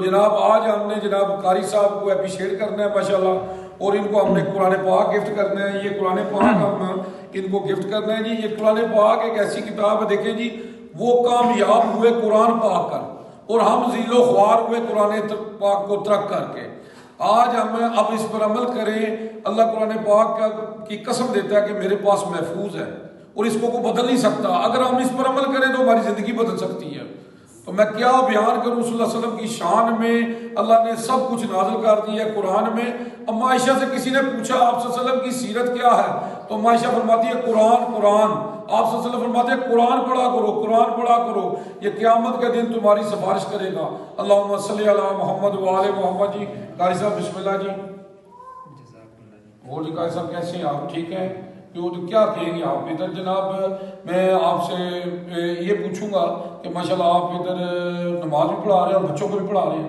जनाब आज हमने जनाब कारी साहब को अप्रिशिएट करना है माशाल्लाह, और इनको हमने कुरान पाक गिफ्ट करना है। ये कुरान पाक हम इनको गिफ्ट करना है जी। ये कुरान पाक एक ऐसी किताब है, देखें जी, वो कामयाब हुए कुरान पाक कर, और हम जीलो ख्वार हुए कुरान पाक को तरक करके। आज हम अब इस पर अमल करें। अल्लाह कुरान पाक की कसम देता है कि मेरे पास महफूज है और इसको कोई बदल नहीं सकता। अगर हम इस पर अमल करें तो हमारी जिंदगी बदल सकती है। तो मैं क्या बयान करूं सल्लल्लाहु अलैहि वसल्लम की शान में। अल्लाह ने सब कुछ नाज़िल कर दिया है कुरान में। अम्मा आयशा से किसी ने पूछा आप सल्लल्लाहु अलैहि वसल्लम की सीरत क्या है, तो अम्मा आयशा फरमाती है कुरान कुरान। आप सल्लल्लाहु अलैहि वसल्लम फरमाते हैं कुरान पढ़ा करो, कुरान पढ़ा करो, ये क़यामत के दिन तुम्हारी सिफारिश करेगा। अल्लाहुम्मा सल्ली अला मोहम्मद व आले मोहम्मद जी। कारी साहब बिस्मिल्लाह जी। और जी कारी साहब कैसे हैं आप, ठीक हैं? तो क्या कहेंगे आप इधर? जनाब मैं आपसे ये पूछूंगा कि माशाल्लाह आप इधर नमाज भी पढ़ा रहे हैं और बच्चों को भी पढ़ा रहे हैं।